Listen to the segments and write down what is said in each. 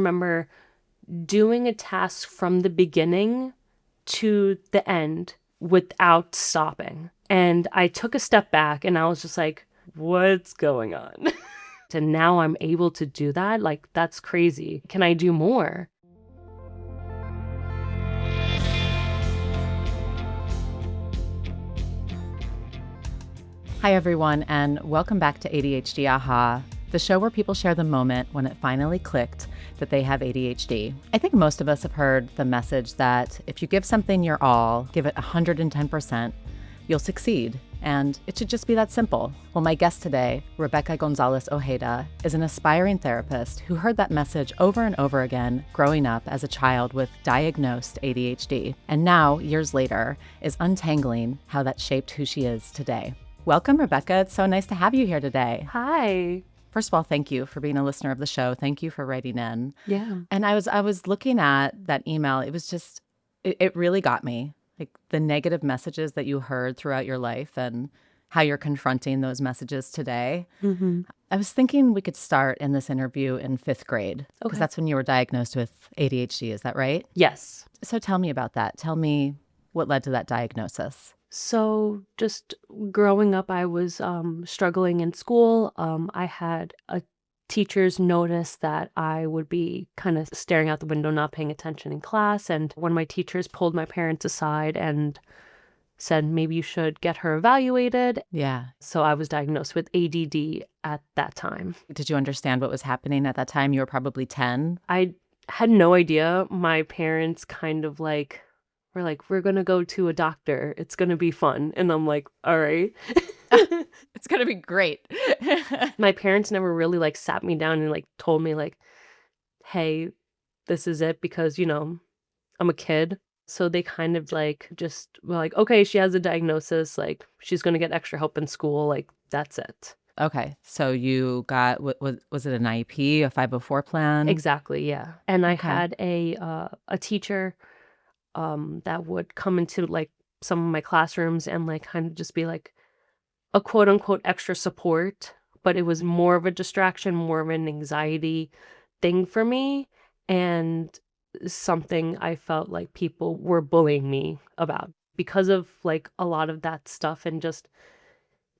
remember doing a task from the beginning to the end without stopping. And I took a step back and I was just like, what's going on? And now I'm able to do that. Like, that's crazy. Can I do more? Hi, everyone, and welcome back to ADHD Aha, the show where people share the moment when it finally clicked that they have ADHD. I think most of us have heard the message that if you give something your all, give it 110%, you'll succeed. And it should just be that simple. Well, my guest today, Rebecca Gonzalez-Ojeda, is an aspiring therapist who heard that message over and over again growing up as a child with diagnosed ADHD, and now, years later, is untangling how that shaped who she is today. Welcome, Rebecca. It's so nice to have you here today. Hi. First of all, thank you for being a listener of the show. Thank you for writing in. Yeah. And I was looking at that email. It was just, it really got me. Like the negative messages that you heard throughout your life and how you're confronting those messages today. Mm-hmm. I was thinking we could start in this interview in 5th grade because Okay. that's when you were diagnosed with ADHD. Is that right? Yes. So tell me about that. Tell me what led to that diagnosis. So just growing up, I was struggling in school. I had teachers notice that I would be kind of staring out the window, not paying attention in class. And one of my teachers pulled my parents aside and said, maybe you should get her evaluated. Yeah. So I was diagnosed with ADD at that time. Did you understand what was happening at that time? You were probably 10. I had no idea. My parents kind of like, we're like, we're going to go to a doctor. It's going to be fun. And I'm like, all right. It's going to be great. My parents never really like sat me down and like told me like, hey, this is it because, I'm a kid. So they kind of like just were like, okay, she has a diagnosis. Like she's going to get extra help in school. Like that's it. Okay. So you got, was it an IEP, a 504 plan? Exactly. Yeah. And I Okay. had a teacher that would come into like some of my classrooms and like kind of just be like a quote unquote extra support, but it was more of a distraction, more of an anxiety thing for me, and something I felt like people were bullying me about because of like a lot of that stuff and just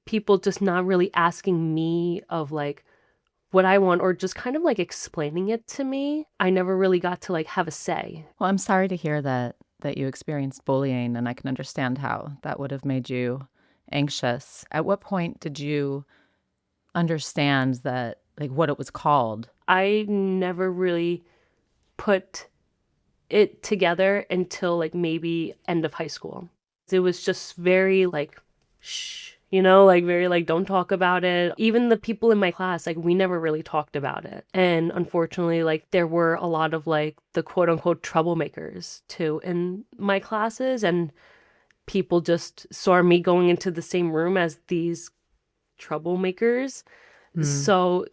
people just not really asking me of like what I want or just kind of like explaining it to me. I never really got to like have a say. Well, I'm sorry to hear that you experienced bullying, and I can understand how that would have made you anxious. At what point did you understand that, like, what it was called? I never really put it together until like maybe end of high school. It was just very like, shh, like very like, don't talk about it. Even the people in my class, like we never really talked about it. And unfortunately, like there were a lot of like the quote unquote troublemakers too in my classes. And people just saw me going into the same room as these troublemakers. So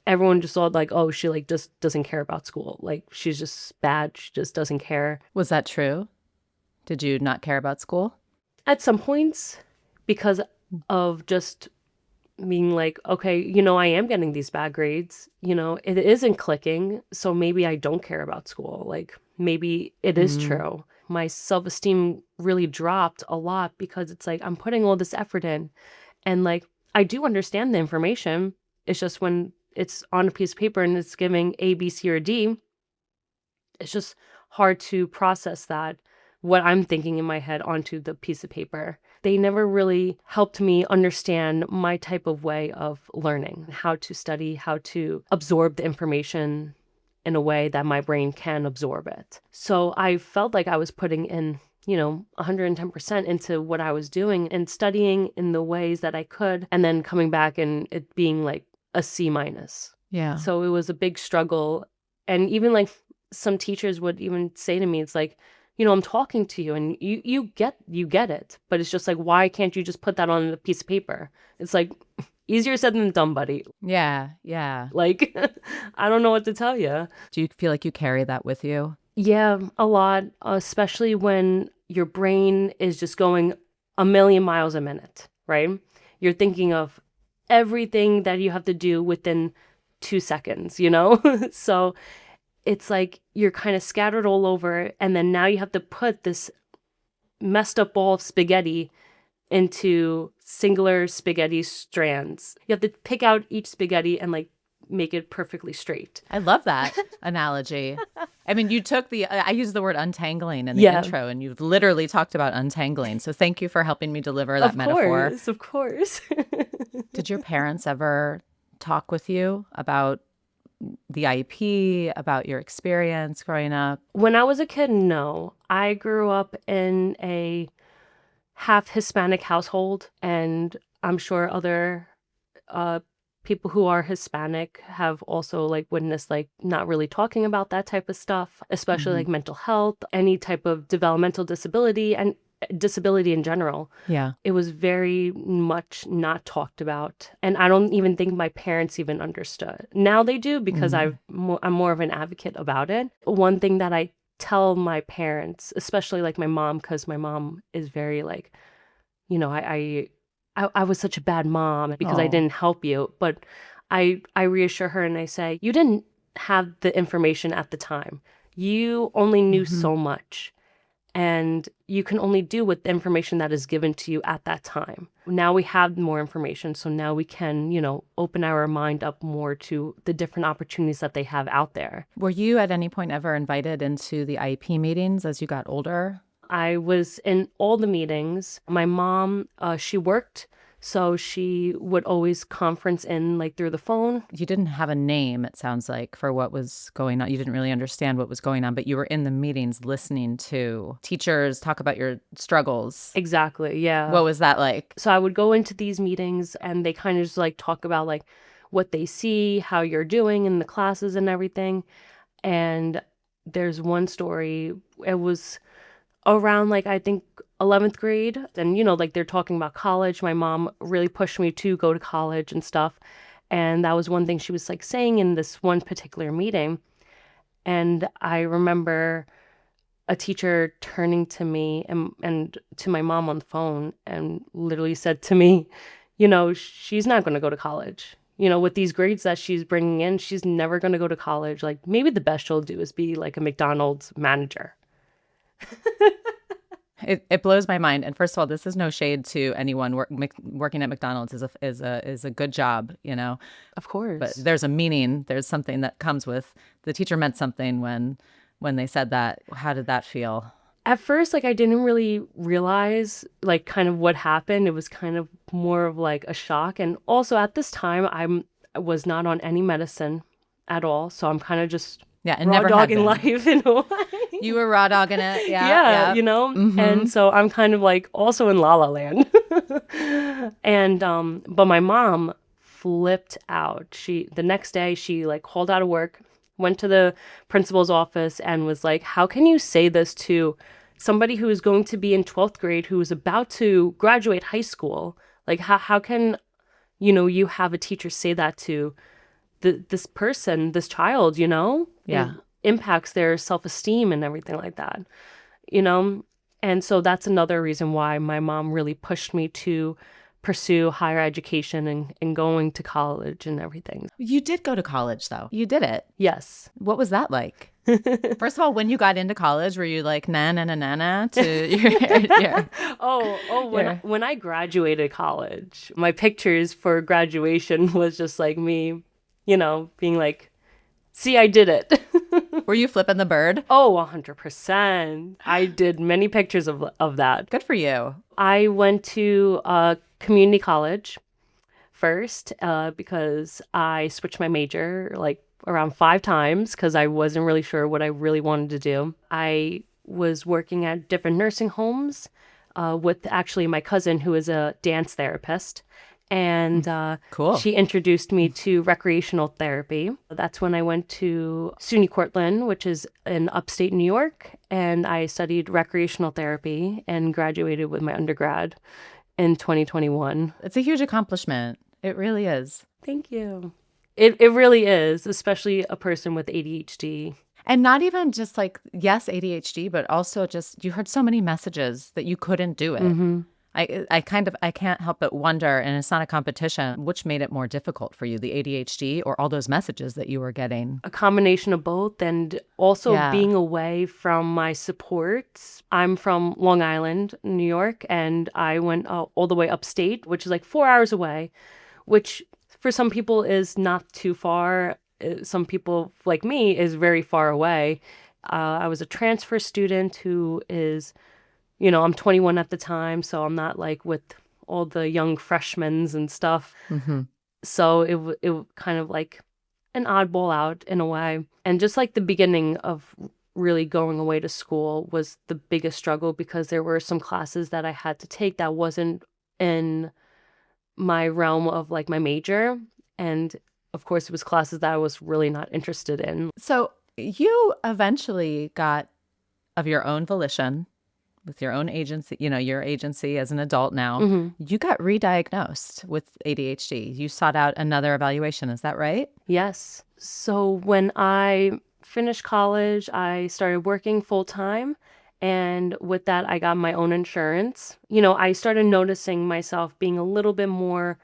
everyone just thought like, oh, she like just doesn't care about school. Like she's just bad. She just doesn't care. Was that true? Did you not care about school? At some points, because of just being like, okay, I am getting these bad grades. It isn't clicking. So maybe I don't care about school. Like maybe it is true. My self-esteem really dropped a lot because it's like I'm putting all this effort in and like I do understand the information. It's just when it's on a piece of paper and it's giving A, B, C, or D, it's just hard to process that, what I'm thinking in my head onto the piece of paper. They never really helped me understand my type of way of learning, how to study, how to absorb the information in a way that my brain can absorb it. So I felt like I was putting in 110% into what I was doing and studying in the ways that I could, and then coming back and it being like a C minus. Yeah. So it was a big struggle. And even like some teachers would even say to me, it's like, I'm talking to you and you get it, but it's just like, why can't you just put that on a piece of paper? It's like easier said than done, buddy. Yeah. Yeah. Like, I don't know what to tell you. Do you feel like you carry that with you? Yeah, a lot, especially when your brain is just going a million miles a minute, right? You're thinking of everything that you have to do within 2 seconds, So it's like you're kind of scattered all over, and then now you have to put this messed up ball of spaghetti into singular spaghetti strands. You have to pick out each spaghetti and like make it perfectly straight. I love that analogy. I mean, you took I used the word untangling in the Yeah. intro, and you've literally talked about untangling. So thank you for helping me deliver that metaphor. Of course. Did your parents ever talk with you about the IEP, about your experience growing up? When I was a kid, no. I grew up in a half Hispanic household, and I'm sure other people who are Hispanic have also like witnessed like not really talking about that type of stuff, especially like mental health, any type of developmental disability, and disability in general. Yeah. It was very much not talked about. And I don't even think my parents even understood. Now they do, because I'm more of an advocate about it. One thing that I tell my parents, especially like my mom, because my mom is very like, you know, I was such a bad mom because I didn't help you. But I reassure her and I say, you didn't have the information at the time. You only knew so much. And you can only do with the information that is given to you at that time. Now we have more information, so now we can, you know, open our mind up more to the different opportunities that they have out there. Were you at any point ever invited into the IEP meetings as you got older? I was in all the meetings. My mom, she worked, so she would always conference in like through the phone. You didn't have a name, it sounds like, for what was going on. You didn't really understand what was going on, but you were in the meetings listening to teachers talk about your struggles. Exactly, yeah. What was that like? So I would go into these meetings and they kind of just like talk about like what they see, how you're doing in the classes and everything. And there's one story, it was around like I think 11th grade, and you know, like they're talking about college. My mom really pushed me to go to college and stuff, and that was one thing she was like saying in this one particular meeting. And I remember a teacher turning to me and to my mom on the phone and literally said to me, you know, she's not going to go to college. You know, with these grades that she's bringing in, she's never going to go to college. Like maybe the best she'll do is be like a McDonald's manager. It blows my mind. And first of all, this is no shade to anyone working at McDonald's is a good job, you know. Of course. But there's a meaning. There's something that comes with the teacher meant something when they said that. How did that feel? At first, like I didn't really realize like kind of what happened. It was kind of more of like a shock. And also at this time, I was not on any medicine at all. So I'm kind of just and raw never dogging life in a way. You were raw dogging it. Yeah. You know? And so I'm kind of like also in La La Land. And but my mom flipped out. The next day she like called out of work, went to the principal's office and was like, how can you say this to somebody who is going to be in 12th grade, who is about to graduate high school? Like how can, you know, you have a teacher say that to this person, this child, you know? Yeah. It impacts their self-esteem and everything like that, you know? And so that's another reason why my mom really pushed me to pursue higher education and going to college and everything. You did go to college, though. You did it. Yes. What was that like? First of all, when you got into college, were you like na na na na na to your when I graduated college, my pictures for graduation was just like me, you know, being like, see, I did it. Were you flipping the bird? Oh, 100%. I did many pictures of that. Good for you. I went to community college first because I switched my major like around 5 times because I wasn't really sure what I really wanted to do. I was working at different nursing homes with actually my cousin who is a dance therapist. And cool. She introduced me to recreational therapy. That's when I went to SUNY Cortland, which is in upstate New York. And I studied recreational therapy and graduated with my undergrad in 2021. It's a huge accomplishment. It really is. Thank you. It really is, especially a person with ADHD. And not even just like, yes, ADHD, but also just you heard so many messages that you couldn't do it. I can't help but wonder, and it's not a competition, which made it more difficult for you, the ADHD or all those messages that you were getting? A combination of both, and also Yeah. being away from my supports. I'm from Long Island, New York, and I went all the way upstate, which is like 4 hours away, which for some people is not too far. Some people like me is very far away. I was a transfer student who is, I'm 21 at the time, so I'm not like with all the young freshmen and stuff. Mm-hmm. So it kind of like an oddball out in a way. And just like the beginning of really going away to school was the biggest struggle, because there were some classes that I had to take that wasn't in my realm of like my major. And of course, it was classes that I was really not interested in. So you eventually got, of your own volition, with your own agency, your agency as an adult now, hmm you got re-diagnosed with ADHD. You sought out another evaluation. Is that right? Yes. So when I finished college, I started working full time. And with that, I got my own insurance. I started noticing myself being a little bit more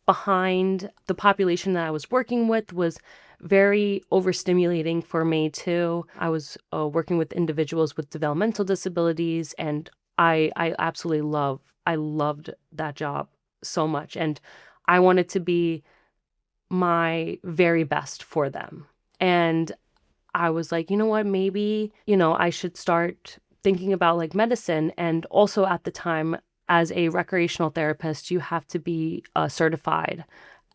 behind. The population that I was working with was very overstimulating for me too. I was working with individuals with developmental disabilities, and I absolutely I loved that job so much, and I wanted to be my very best for them. And I was like, you know what, maybe, I should start thinking about like medicine. And also at the time, as a recreational therapist, you have to be certified.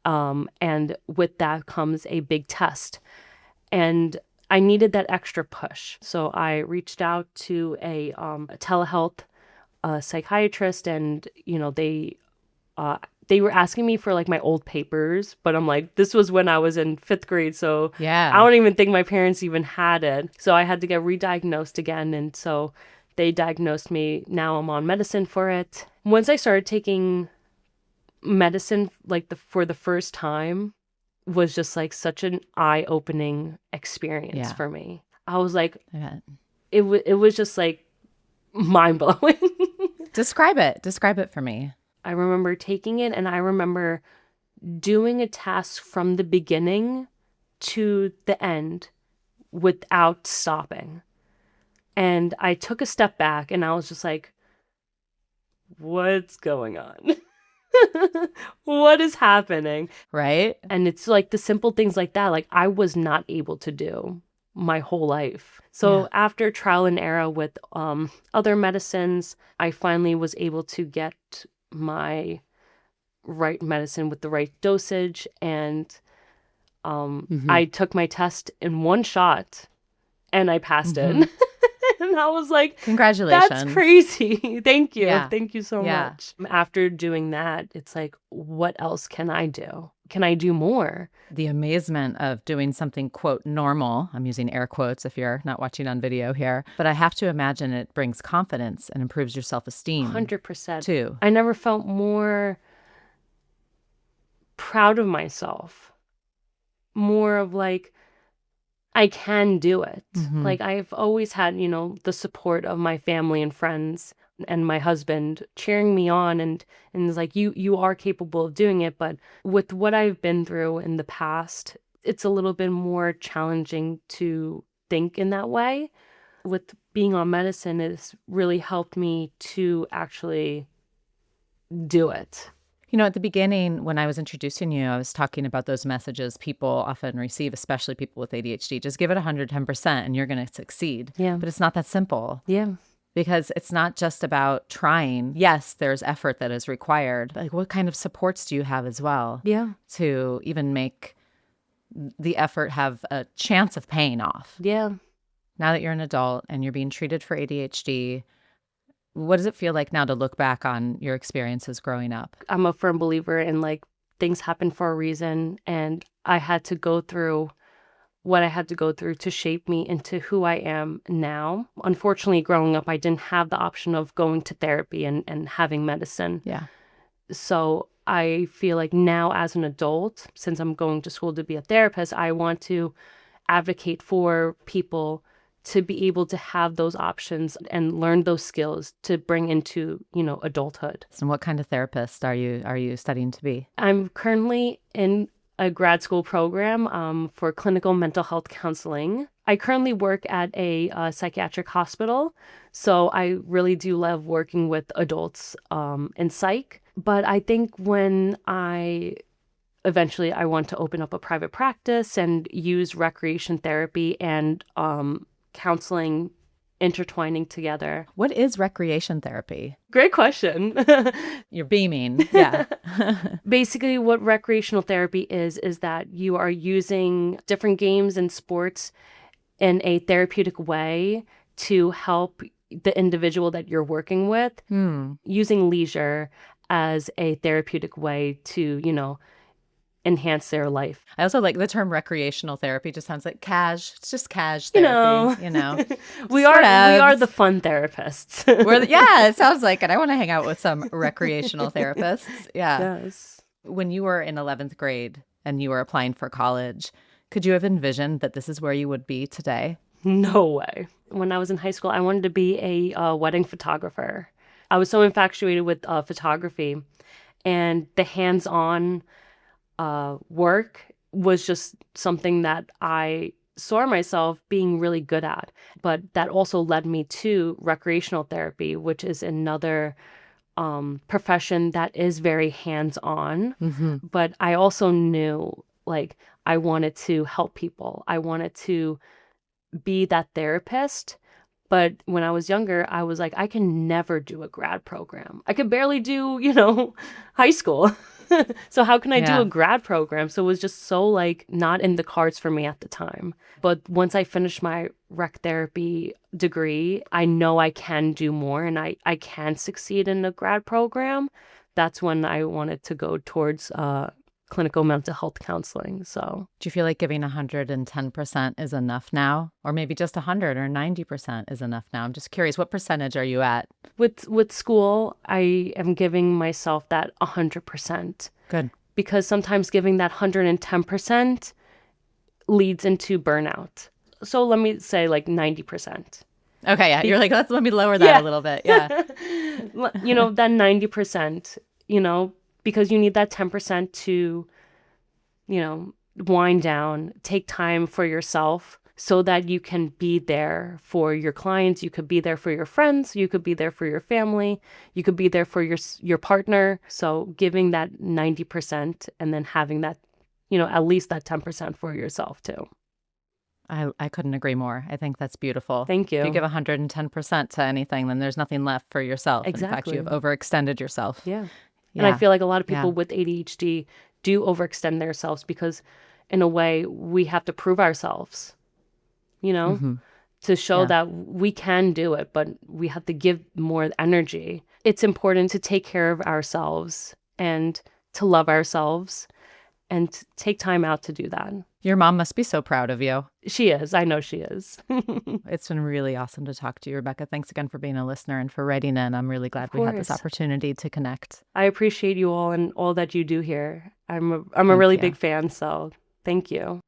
And with that comes a big test. And I needed that extra push. So I reached out to a telehealth psychiatrist, and, they were asking me for like my old papers, but I'm like, this was when I was in 5th grade. So I Yeah. don't even think my parents even had it. So I had to get re-diagnosed again. And so they diagnosed me. Now I'm on medicine for it. Once I started taking medicine, like for the first time, was just like such an eye-opening experience Yeah. for me. I was like, I bet. it was just like mind-blowing. Describe it. Describe it for me. I remember taking it, and I remember doing a task from the beginning to the end without stopping. And I took a step back, and I was just like, what's going on? What is happening? Right? And it's like the simple things like that, like I was not able to do my whole life. So Yeah. after trial and error with other medicines, I finally was able to get my right medicine with the right dosage. And Mm-hmm. I took my test in one shot, and I passed it. Mm-hmm. And I was like, Congratulations. that's crazy. Thank you. Yeah. Thank you so Yeah. much. After doing that, it's like, what else can I do? Can I do more? The amazement of doing something, quote, normal. I'm using air quotes if you're not watching on video here. But I have to imagine it brings confidence and improves your self-esteem 100%. too. I never felt more proud of myself. More of like, I can do it. Mm-hmm. Like I've always had, the support of my family and friends and my husband cheering me on, and it's like, you are capable of doing it. But with what I've been through in the past, it's a little bit more challenging to think in that way. With being on medicine, it's really helped me to actually do it. At the beginning, when I was introducing you, I was talking about those messages people often receive, especially people with ADHD. Just give it 110% and you're going to succeed. Yeah. But it's not that simple. Yeah. Because it's not just about trying. Yes, there's effort that is required. Like, what kind of supports do you have as well? Yeah. To even make the effort have a chance of paying off. Yeah. Now that you're an adult and you're being treated for ADHD, what does it feel like now to look back on your experiences growing up? I'm a firm believer in like things happen for a reason, and I had to go through what I had to go through to shape me into who I am now. Unfortunately, growing up, I didn't have the option of going to therapy and having medicine. Yeah. So I feel like now as an adult, since I'm going to school to be a therapist, I want to advocate for people to be able to have those options and learn those skills to bring into, adulthood. So what kind of therapist are you studying to be? I'm currently in a grad school program for clinical mental health counseling. I currently work at a psychiatric hospital, so I really do love working with adults in psych. But I think when eventually I want to open up a private practice and use recreation therapy and counseling intertwining together. What is recreation therapy? Great question. You're beaming. Yeah. Basically, what recreational therapy is that you are using different games and sports in a therapeutic way to help the individual that you're working with, using leisure as a therapeutic way to, enhance their life. I also like the term recreational therapy. Just sounds like cash. It's just cash therapy, we are the fun therapists. It sounds like it. I want to hang out with some recreational therapists. Yeah. Yes. When you were in 11th grade and you were applying for college, could you have envisioned that this is where you would be today? No way. When I was in high school, I wanted to be a wedding photographer. I was so infatuated with photography, and the hands-on work was just something that I saw myself being really good at. But that also led me to recreational therapy, which is another profession that is very hands-on. Mm-hmm. But I also knew, I wanted to help people. I wanted to be that therapist. But when I was younger, I was like, I can never do a grad program. I could barely do, high school. So how can I do a grad program? So it was just so not in the cards for me at the time. But once I finished my rec therapy degree, I know I can do more and I can succeed in a grad program. That's when I wanted to go towards clinical mental health counseling. So do you feel like giving 110% is enough now? Or maybe just 100 or 90% is enough now? I'm just curious, what percentage are you at? With school, I am giving myself that 100%. Good. Because sometimes giving that 110% leads into burnout. So let me say 90%. Okay, yeah. You're like, let me lower that a little bit. Yeah. That 90%, because you need that 10% to, wind down, take time for yourself so that you can be there for your clients. You could be there for your friends. You could be there for your family. You could be there for your partner. So giving that 90% and then having that, at least that 10% for yourself too. I couldn't agree more. I think that's beautiful. Thank you. If you give 110% to anything, then there's nothing left for yourself. Exactly. In fact, you have overextended yourself. Yeah. And I feel like a lot of people with ADHD do overextend themselves because in a way we have to prove ourselves, to show that we can do it, but we have to give more energy. It's important to take care of ourselves and to love ourselves and take time out to do that. Your mom must be so proud of you. She is. I know she is. It's been really awesome to talk to you, Rebecca. Thanks again for being a listener and for writing in. I'm really glad we had this opportunity to connect. I appreciate you all and all that you do here. I'm a really big fan, so thank you.